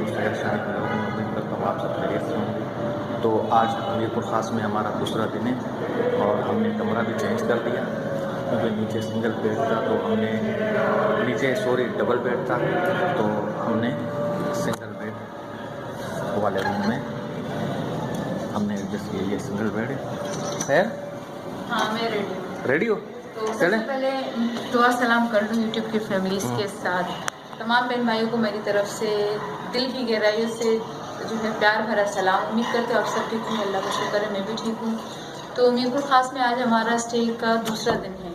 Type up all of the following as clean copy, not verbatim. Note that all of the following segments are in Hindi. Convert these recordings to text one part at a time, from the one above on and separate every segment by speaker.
Speaker 1: खैर शायद मैं उम्मीद करता हूँ आप सब खैरियत से होंगे। तो आज मीरपुर ख़ास में हमारा दूसरा दिन है और हमने कमरा भी चेंज कर दिया क्योंकि नीचे सिंगल बेड था, तो हमने डबल बेड था, तो हमने सिंगल बेड वाले रूम में हमने एडजस्ट किया। ये सिंगल बेड है।
Speaker 2: हाँ, मैं रेडी हूँ।
Speaker 1: रेडी हो?
Speaker 2: तो सबसे पहले दुआ सलाम कर दूँ यूट्यूब की फैमिलीज़ के साथ। तमाम बहन भाइयों को मेरी तरफ से दिल की गहराइयों से जो है प्यार भरा सलाम। उम्मीद करते हो आप सब ठीक होंगे, अल्लाह का शुक्र है मैं भी ठीक हूँ। तो मीरपुर ख़ास में आज हमारा स्टे का दूसरा दिन है।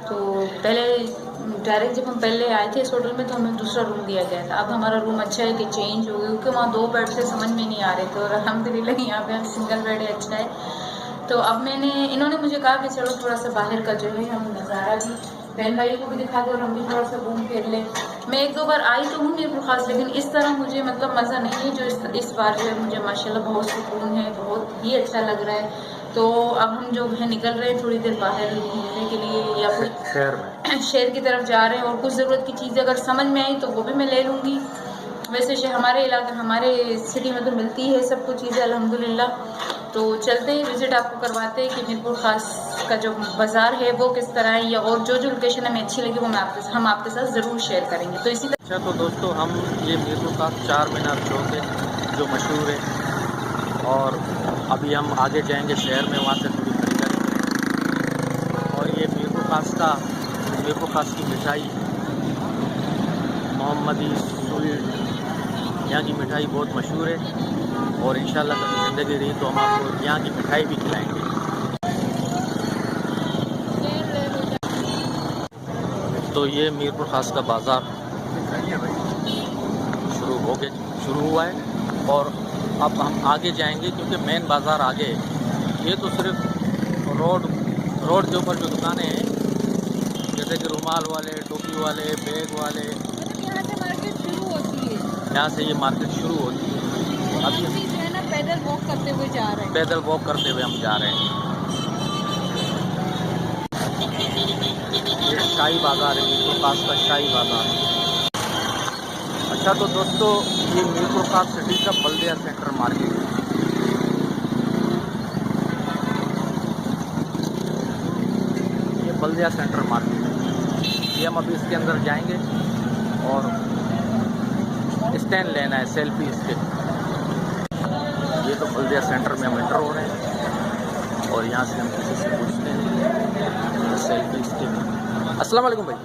Speaker 2: तो पहले डायरेक्ट जब हम पहले आए थे इस होटल में तो हमें दूसरा रूम दिया गया था। अब हमारा रूम अच्छा है कि चेंज हो गया, क्योंकि वहाँ 2 बेड से समझ में नहीं आ रहे थे और अल्हम्दुलिल्लाह यहाँ पे सिंगल बेड है, अच्छा है। तो अब इन्होंने मुझे कहा कि चलो थोड़ा सा बाहर का जो है हम नज़ारा भी बहन भाइयों को भी दिखा दो और हम भी थोड़ा सा घूम फिर लें। मैं 1-2 बार आई तो हूँ मीरपुर ख़ास, लेकिन इस तरह मुझे मतलब मज़ा नहीं है जो इस बार जो है मुझे माशाल्लाह बहुत सुकून है, बहुत ही अच्छा लग रहा है। तो अब हम जो है निकल रहे हैं थोड़ी देर बाहर घूमने के लिए या कोई शहर की तरफ जा रहे हैं और कुछ ज़रूरत की चीज़ें अगर समझ में आई तो वो भी मैं ले लूँगी। वैसे हमारे सिटी में तो मिलती है सब कुछ चीज़ें अल्हम्दुलिल्लाह। तो चलते हैं, विज़िट आपको करवाते हैं कि मीरपुर ख़ास का जो बाज़ार है वो किस तरह है, या और जो लोकेशन हमें अच्छी लगी वो हम आपके साथ ज़रूर शेयर करेंगे। तो इसी
Speaker 1: अच्छा, तो दोस्तों हम ये मीरपुर ख़ास चार मीनार चौक है जो मशहूर है, और अभी हम आगे जाएंगे शहर में, वहाँ से थोड़ी खरीदारी करेंगे। और ये मीरपुर ख़ास की मिठाई मोहम्मदी स्वीट, यहाँ की मिठाई बहुत मशहूर है और इंशाल्लाह कभी ज़िंदगी रही तो हम आपको यहाँ की मिठाई भी खिलाएंगे। तो ये मीरपुर ख़ास का बाज़ार शुरू हुआ है और अब हम आगे जाएंगे क्योंकि मेन बाज़ार आगे है। ये तो सिर्फ रोड के ऊपर जो दुकानें हैं जैसे कि रुमाल वाले, टोपी वाले, बैग वाले,
Speaker 2: यहाँ से मार्केट शुरू होती है।
Speaker 1: यहाँ से ये मार्केट शुरू होती है। अभी
Speaker 2: जो है ना पैदल वॉक करते हुए जा रहे हैं।
Speaker 1: पैदल वॉक करते हुए हम जा रहे हैं। ये शाही बाज़ार है, मीरपुर ख़ास का शाही बाज़ार। अच्छा, तो दोस्तों ये मीरपुर ख़ास सिटी का बल्दिया सेंटर मार्केट है। ये बल्दिया सेंटर मार्केट है। ये हम अभी इसके अंदर जाएंगे और स्टैंड लेना है, सेल्फी स्टिक। ये तो बल्दिया सेंटर में हम एंटर हो रहे हैं और यहाँ से हम किसी से पूछते हैं सेल्फी स्टिक। अस्सलाम वालेकुम भाई,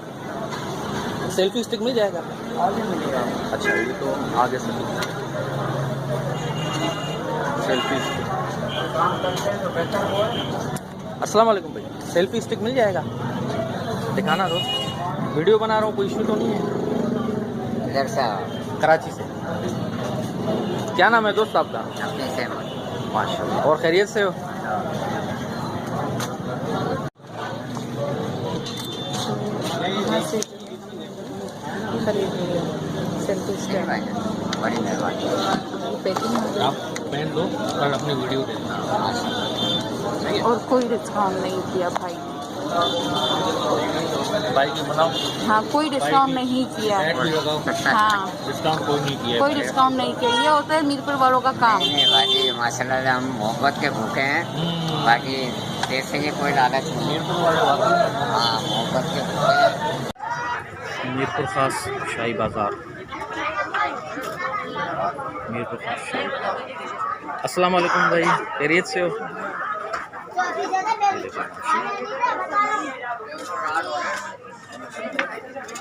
Speaker 1: सेल्फी स्टिक मिल जाएगा? आगे मिलेगा। अच्छा, ये तो आगे से सेल्फी स्टिक। अस्सलाम वालेकुम भाई, सेल्फी स्टिक मिल जाएगा? दिखाना दो, वीडियो बना रहा हूँ, कोई इशू तो नहीं है?
Speaker 3: इधर से
Speaker 1: कराची से। क्या नाम है दोस्त आपका? माशाल्लाह, और खैरियत से हो?
Speaker 3: बड़ी मेहरबानी।
Speaker 1: आप पहन लो और अपनी वीडियो देना।
Speaker 2: और कोई डिस्काउंट नहीं किया भाई।
Speaker 1: बाइक में बनाओ।
Speaker 2: हाँ, कोई डिस्काउंट नहीं किया।
Speaker 1: भी लगाओ।
Speaker 2: हाँ,
Speaker 1: डिस्काउंट कोई नहीं किया।
Speaker 2: कोई डिस्काउंट नहीं किया। ये होता है मीरपुर वालों का काम।
Speaker 3: नहीं बाकी माशाल्लाह हम मोहब्बत के भूखे हैं। बाकी पैसे की कोई लालच नहीं।
Speaker 1: मीरपुर वाले
Speaker 3: हाँ, मोहब्बत के भूखे हैं।
Speaker 1: मीरपुर ख़ास शाही बाज़ार। मीरपुर ख़ास शाही बाज़ार। अस्सलाम वालेकुम भाई, खैरियत से हो?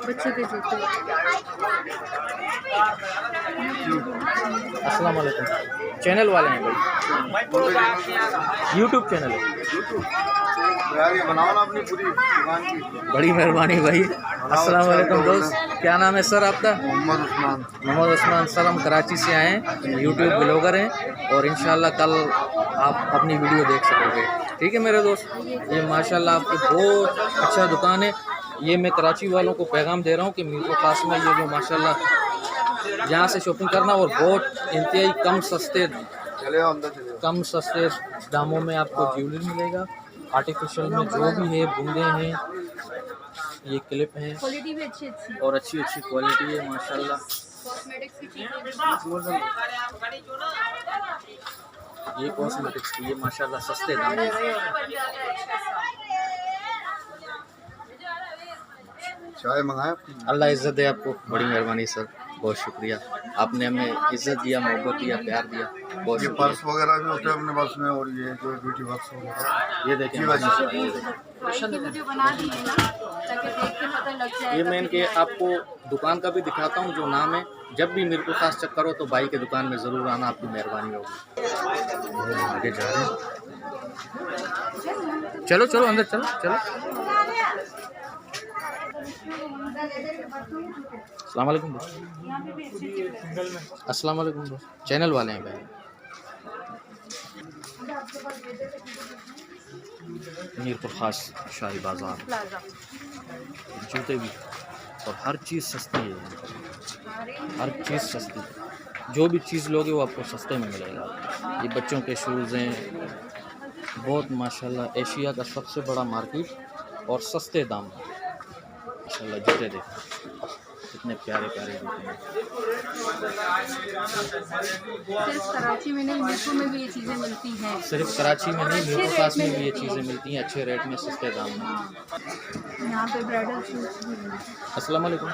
Speaker 2: बच्चे के जूते।
Speaker 1: अस्सलाम वालेकुम, चैनल वाले हैं भाई? यूट्यूब चैनल है।
Speaker 4: बनाओ ना अपनी पूरी दुकान की।
Speaker 1: बड़ी मेहरबानी भाई। अस्सलाम वालेकुम दोस्त, क्या नाम है सर आपका? मोहम्मद उस्मान सर, हम कराची से आए हैं, यूट्यूब ब्लॉगर हैं और इंशाल्लाह कल आप अपनी वीडियो देख सकोगे। ठीक है मेरे दोस्त, ये माशाल्लाह आपकी बहुत अच्छा दुकान है। ये मैं कराची वालों को पैगाम दे रहा हूँ कि मीरपुर ख़ास में ये जो माशाल्लाह यहाँ से शॉपिंग करना और बहुत इंतहाई कम सस्ते दामों में आपको ज्वेलरी मिलेगा। आर्टिफिशियल में जो भी है, बूंदे हैं, ये क्लिप हैं
Speaker 2: क्वालिटी भी अच्छी
Speaker 1: और अच्छी क्वालिटी है माशाल्लाह।
Speaker 2: कॉस्मेटिक्स की चीजें।
Speaker 1: ये कॉस्मेटिक्स की, ये माशाल्लाह सस्ते दाम में।
Speaker 4: चाय मंगाए
Speaker 1: अल्लाह इज़्ज़त दे आपको, बड़ी मेहरबानी सर, बहुत शुक्रिया। आपने हमें इज़्ज़त दिया, मोहब्बत दिया, प्यार दिया, बहुत
Speaker 4: ये
Speaker 1: शुक्रिया।
Speaker 4: पर्स वगैरह भी होते हैं अपने पास में, और ये जो ब्यूटी बॉक्स वगैरह
Speaker 1: ये देखें माशाल्लाह, ये देखें।
Speaker 2: वीडियो बना दी है ना, ताकि देख के पता लग जाए।
Speaker 1: ये मैं इनके आपको दुकान का भी दिखाता हूँ जो नाम है। जब भी मेरे को खास चक्कर हो तो भाई के दुकान में ज़रूर आना, आपकी मेहरबानी होगी। आगे जा रहे हैं, चलो चलो अंदर चलो चलो। अस्सलाम वालेकुम दोस्त। अस्सलाम वालेकुम दोस्त, चैनल वाले हैं भाई। मीरपुर खास शाही बाज़ार, जूते भी और हर चीज़ सस्ती है, हर चीज़ सस्ती। जो भी चीज़ लोगे वो आपको सस्ते में मिलेगा। ये बच्चों के शूज़ हैं, बहुत माशाल्लाह एशिया का सबसे बड़ा मार्केट और सस्ते दाम में माशाल्लाह। जूते देखो कितने प्यारे प्यारे जूते हैं।
Speaker 2: सिर्फ कराची में नहीं, मिरपुर में भी ये चीज़ें मिलती हैं।
Speaker 1: सिर्फ कराची में नहीं, मीरपुर खास में भी ये चीज़ें मिलती हैं अच्छे रेट में, सस्ते दाम में।
Speaker 2: यहाँ पे ब्राइडल शूट्स भी मिलते हैं।
Speaker 1: अस्सलाम वालेकुम।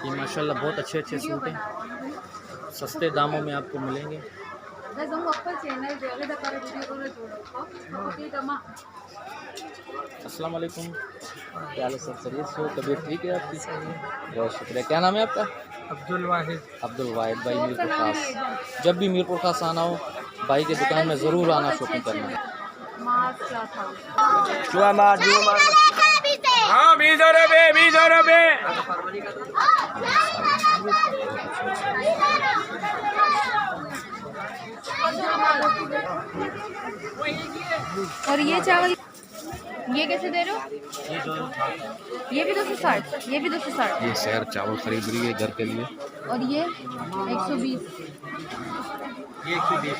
Speaker 1: ये माशाल्लाह बहुत अच्छे अच्छे सूट हैं, सस्ते दामों में आपको मिलेंगे। अस्सलाम वालेकुम, क्या हाल है सर? सर सो तबीयत ठीक है आपकी? बहुत शुक्रिया। क्या नाम है आपका?
Speaker 5: अब्दुल वाहिद।
Speaker 1: अब्दुल वाहिद भाई, मीरपुर खास। जब भी मीरपुर खास आना हो भाई के दुकान में ज़रूर आना, शॉपिंग करना।
Speaker 5: हाँ 20 रुपये 20 रुपये।
Speaker 2: और ये चावल ये कैसे दे रहे हो? ये भी 260, ये भी 260।
Speaker 1: ये शहर चावल खरीद रही है घर के लिए।
Speaker 2: और ये 120।
Speaker 5: ये 120।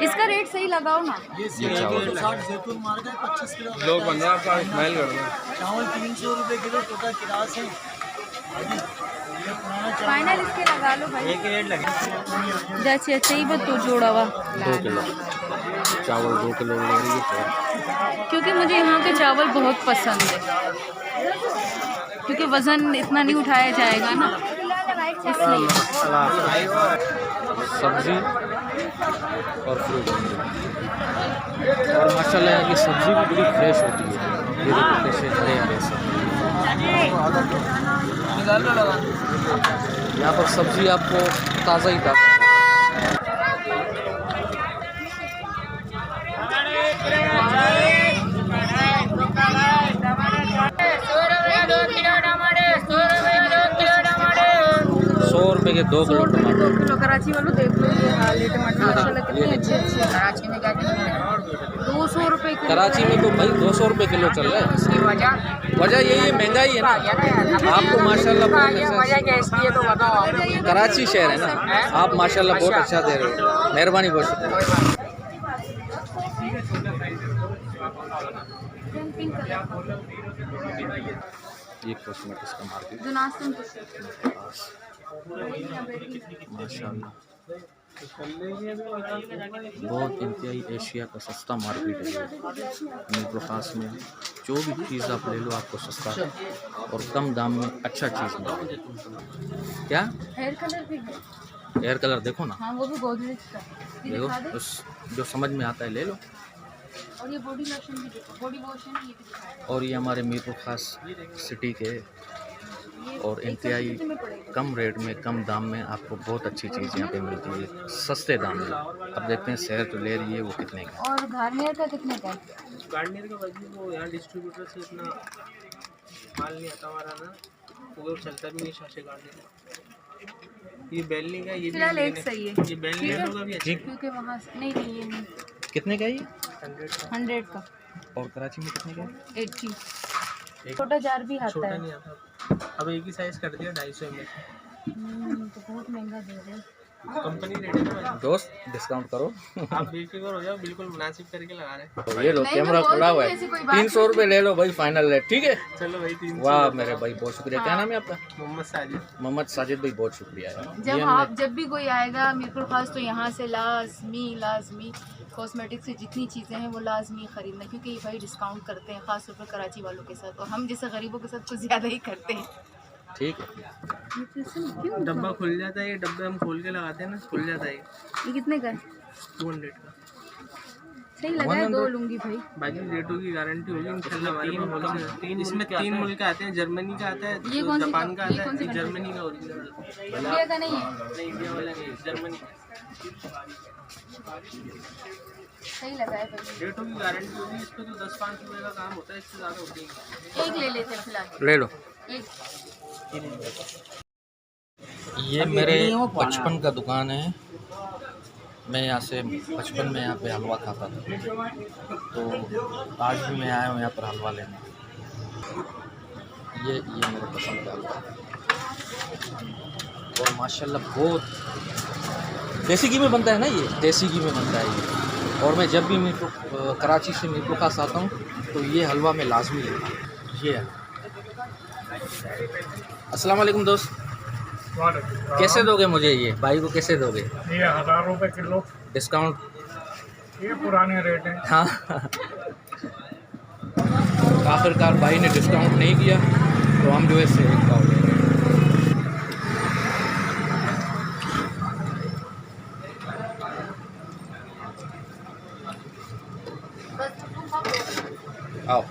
Speaker 2: इसका रेट सही लगाओ ना।
Speaker 1: ये चावल
Speaker 5: जैतून मार गए 25 किलो। लोग बंदे आपका स्माइल कर दो। चावल 300 रुपये किलो टोटा किरास है।
Speaker 2: फाइनल इसके लगा लो भाई।
Speaker 5: एक रेट लगे।
Speaker 2: जैसे अच्छे ही तो जोड़ा हुआ
Speaker 1: 2 किलो चावल, 2 किलो ले रही है।
Speaker 2: क्योंकि मुझे यहाँ के चावल बहुत पसंद है, क्योंकि वज़न इतना नहीं उठाया जाएगा ना, इसलिए।
Speaker 1: सब्ज़ी और फ्रूट और माशाल्लाह यहाँ की सब्ज़ी भी बड़ी फ्रेश होती है। ये देखो कैसे हरे हरे सब्ज़ी। यहाँ पर सब्ज़ी आपको ताज़ा ही ताज़ा। ₹100 के 2 किलो टमाटर।
Speaker 2: 2 किलो कराची वालों देख लो, ये हाल है टमाटर माशाल्लाह कितने अच्छे अच्छे। कराची में 200 रुपये किलो।
Speaker 1: कराची में तो भाई 200 रुपये किलो चल रहा है। वजह यही है, महंगाई है ना। आपको माशाल्लाह बहुत अच्छा, कराची शहर है ना, आप माशाल्लाह बहुत अच्छा दे रहे हो, मेहरबानी, बहुत शुक्रिया। ये कॉस्मेटिक्स का मार्केट माशाल्लाह बहुत इंतहाई एशिया का सस्ता मार्केट है। मीरपुर खास में जो भी चीज़ आप ले लो आपको सस्ता और कम दाम में अच्छा चीज़ मिलेगी। क्या
Speaker 2: हेयर कलर भी है?
Speaker 1: हेयर कलर देखो ना,
Speaker 2: हाँ वो भी गोदरेज का। ये
Speaker 1: देखो
Speaker 2: दिखा दे।
Speaker 1: उस जो समझ में आता है ले लो।
Speaker 2: और ये बॉडी लोशन भी देखो, बॉडी लोशन ये भी दिखा दे।
Speaker 1: और ये हमारे मीरपुर खास सिटी के और इंतहाई कम रेट में, कम दाम में आपको बहुत अच्छी चीज़ यहाँ पे मिलती है, सस्ते दाम में। अब देखते हैं शहर तो ले रही है वो कितने का।
Speaker 2: और गार्नियर का कितने का है?
Speaker 5: गार्नियर का वजह वो यहाँ डिस्ट्रीब्यूटर से इतना माल नहीं आता हमारा ना, वो चलता भी नहीं शाशे गार्नियर। ये बेलनी का, ये
Speaker 2: फिलहाल
Speaker 5: भी
Speaker 2: एक सही है,
Speaker 5: ये बेलनी का भी अच्छा है।
Speaker 2: क्योंकि वहाँ से नहीं नहीं ये नहीं।
Speaker 1: कितने का है ये?
Speaker 2: 100 का।
Speaker 1: और कराची में कितने का है?
Speaker 2: 80। छोटा जार भी आता
Speaker 5: छोटा
Speaker 2: है।
Speaker 5: नहीं आता। अब एक ही साइज कर दिया 250 ml।
Speaker 2: तो बहुत महंगा दे रहे हैं।
Speaker 5: कंपनी रेट है ना भाई।
Speaker 1: दोस्त डिस्काउंट करो।
Speaker 5: आप बेफिक्र हो जाओ, बिल्कुल मुनासिब करके लगा रहे हैं।
Speaker 1: तो ये लो
Speaker 2: नहीं,
Speaker 1: कैमरा
Speaker 2: मैं बोल
Speaker 1: खुला हुआ
Speaker 2: दूंगी,
Speaker 1: है,
Speaker 2: ऐसी कोई बात
Speaker 1: 300 रुपये ले लो भाई फाइनल रेट, ठीक है।
Speaker 5: चलो भाई 300।
Speaker 1: वाह मेरे भाई बहुत शुक्रिया। क्या
Speaker 2: हाँ।
Speaker 1: नाम है आपका?
Speaker 5: मोहम्मद साजिद।
Speaker 1: मोहम्मद साजिद भाई बहुत शुक्रिया यार।
Speaker 2: जब
Speaker 1: ये
Speaker 2: आप जब भी कोई आएगा मीरपुर खास तो यहाँ से लाजमी कॉस्मेटिक्स से जितनी चीज़ें हैं वो लाजमी ख़रीदना, क्योंकि ये भाई डिस्काउंट करते हैं ख़ास तौर पर कराची वालों के साथ, और हम जैसे गरीबों के साथ कुछ ज़्यादा ही करते हैं।
Speaker 1: ठीक है।
Speaker 5: डब्बा खुल जाता है, ये डब्बे हम खोल के लगाते हैं ना, खुल जाता है।
Speaker 2: ये कितने का है?
Speaker 5: 200 का।
Speaker 2: सही लगा है, 2 लूँगी भाई।
Speaker 5: बाकी रेटों की गारंटी होगी इंशाल्लाह हमारे पास। इसमें 3 मुल्क आते हैं, जर्मनी का आता है,
Speaker 2: ये कौन सी
Speaker 5: जापान का
Speaker 2: ये
Speaker 5: आता
Speaker 2: कौन सी
Speaker 5: है,
Speaker 2: कंट्री?
Speaker 5: जर्मनी का ओरिजिनल।
Speaker 2: इंडिया का नहीं है?
Speaker 5: नहीं इंडिया वाला नहीं, जर्मनी का।
Speaker 2: सही लगा है भाई।
Speaker 5: रेटों की गारंटी होगी, इस पर तो 10-5 रुपये का काम होता है, इससे ज़्यादा होती है।
Speaker 2: एक ले लेते हैं फिलहाल,
Speaker 1: ले लो।
Speaker 2: एक।
Speaker 1: ये मेरे बचपन का दुकान है। मैं यहाँ से बचपन में यहाँ पे हलवा खाता था, तो आज भी मैं आया हूँ यहाँ पर हलवा लेने। ये मेरे पसंद का हलवा और माशाल्लाह बहुत देसी घी में बनता है ना, ये देसी घी में बनता है ये। और मैं जब भी मीरपुर कराची से मीरपुर खास आता हूँ तो ये हलवा मैं लाजमी लेता हूँ। ये है। अस्सलाम वालेकुम दोस्त, कैसे दोगे मुझे ये? भाई को कैसे दोगे?
Speaker 6: ये 1000 रुपये किलो,
Speaker 1: डिस्काउंट?
Speaker 6: ये पुराने रेट हैं।
Speaker 1: हाँ। आखिरकार भाई ने डिस्काउंट नहीं किया तो हम जो है से एक पाव ले रहे हैं। आओ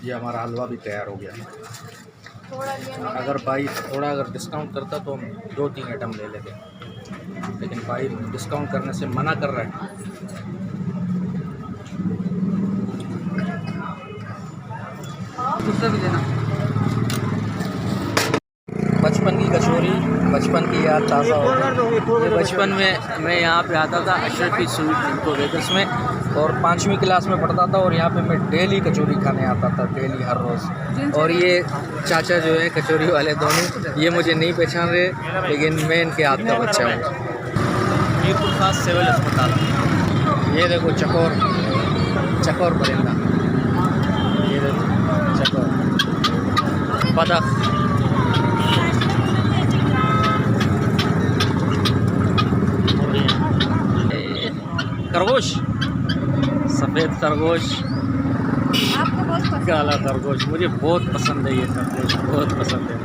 Speaker 1: ये हमारा हलवा भी तैयार हो गया। अगर भाई थोड़ा डिस्काउंट करता तो हम 2-3 आइटम ले लेते, लेकिन भाई डिस्काउंट करने से मना कर रहा है।
Speaker 2: भी देना।
Speaker 1: बचपन की कचौरी, बचपन की याद ताज़ा हो गई। बचपन में मैं यहाँ पे आता था अशरफी स्वीट इनको बेकर्स में, और 5वीं क्लास में पढ़ता था, और यहाँ पे मैं डेली कचौरी खाने आता था, डेली हर रोज़। और ये चाचा जो है कचौरी वाले दोनों, ये मुझे नहीं पहचान रहे, लेकिन मैं इनके हाथ का बच्चा हूँ। मीरपुर खास सिविल अस्पताल। ये देखो चकोर परिंदा, ये देखो चकोर, बतख, खरगोश, सफ़ेद खरगोश,
Speaker 2: आपको बहुत पसंद
Speaker 1: काला खरगोश। मुझे बहुत पसंद है ये खरगोश, बहुत पसंद है।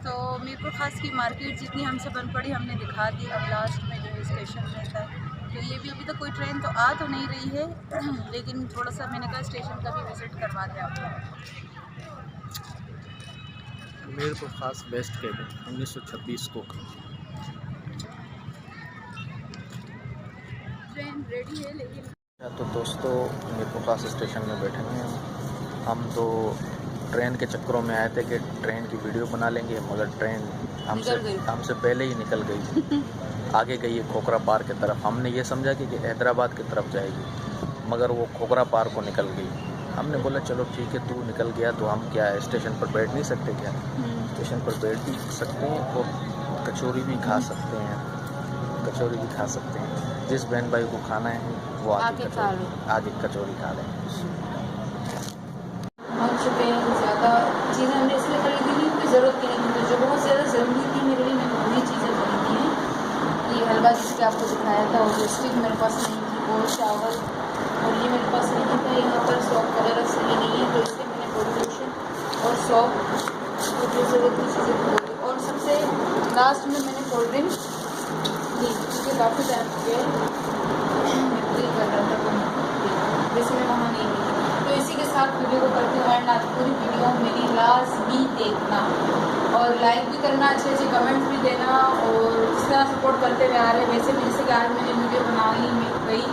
Speaker 2: तो मीरपुर खास की मार्केट जितनी हमसे बन पड़ी हमने दिखा दी। अब लास्ट में जो है स्टेशन रहता है, तो ये भी अभी तक कोई ट्रेन तो आ तो नहीं रही है, लेकिन थोड़ा सा मैंने कहा स्टेशन का भी विज़िट करवा दें आपको।
Speaker 1: मीरपुर खास बेस्ट केबल 1926 को।
Speaker 2: ट्रेन रेडी है लेकिन।
Speaker 1: तो दोस्तों मीरपुर खास स्टेशन में बैठे हुए हैं हम। तो ट्रेन के चक्करों में आए थे कि ट्रेन की वीडियो बना लेंगे, मगर ट्रेन हमसे पहले ही निकल गई। आगे गई है खोखरा पार की तरफ। हमने ये समझा कि हैदराबाद की तरफ जाएगी, मगर वो खोखरा पार को निकल गई। हमने बोला चलो ठीक है, तू निकल गया तो हम क्या है स्टेशन पर बैठ नहीं सकते क्या? स्टेशन पर बैठ भी सकते हैं और कचौरी भी खा सकते हैं, कचौरी भी खा सकते हैं। जिस बहन भाई को खाना है वो आगे कचौरी खा लें।
Speaker 2: हम पे ज़्यादा चीज़ें हमने इसलिए खरीदी नहीं क्योंकि ज़रूरत की नहीं थी, जो बहुत ज़्यादा ज़रूरी थी मेरे लिए मैंने वही चीज़ें खरीदी हैं। ये हलवा जिसके आपको दिखाया था, और जो स्टिक मेरे पास नहीं थी, वो चावल, और ये मेरे पास नहीं था। यहाँ पर सॉप वगैरह सही नहीं है, तो इसलिए मैंने बॉडी लोशन और सॉप और जो ज़रूरत की चीज़ें खरीदी। और सबसे लास्ट में मैंने कोल्ड ड्रिंक ली, क्योंकि काफ़ी टाइम हो गया कर रहा था, वैसे मैं वहाँ नहीं गई। तो इसी के साथ वीडियो को करते हुए एंड आज पूरी वीडियो मेरी लाजमी देखना, और लाइक भी करना, अच्छे कमेंट्स भी देना, और जिस तरह सपोर्ट करते हुए आ रहे वैसे भी। जैसे कि आज मैंने वीडियो बनाई, मैं गई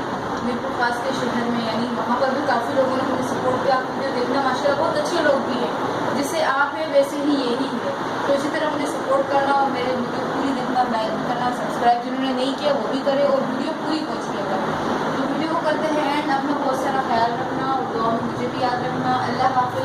Speaker 2: मीरपुर खास के शहर में, यानी वहाँ पर भी काफ़ी लोगों ने मुझे सपोर्ट किया। आप वीडियो देखना, माशाल्लाह बहुत अच्छे लोग भी हैं, जिससे आप वैसे ही यही है। तो इसी तरह मुझे सपोर्ट करना और मेरे वीडियो पूरी देखना, लाइक करना, सब्सक्राइब जिन्होंने नहीं किया वो भी करे और वीडियो पूरी पहुँचेगा। तो वीडियो को करते हैं एंड अपना बहुत सारा ख्याल रखना और दुआ में मुझे भी याद रखना। अल्लाह हाफ़िज़।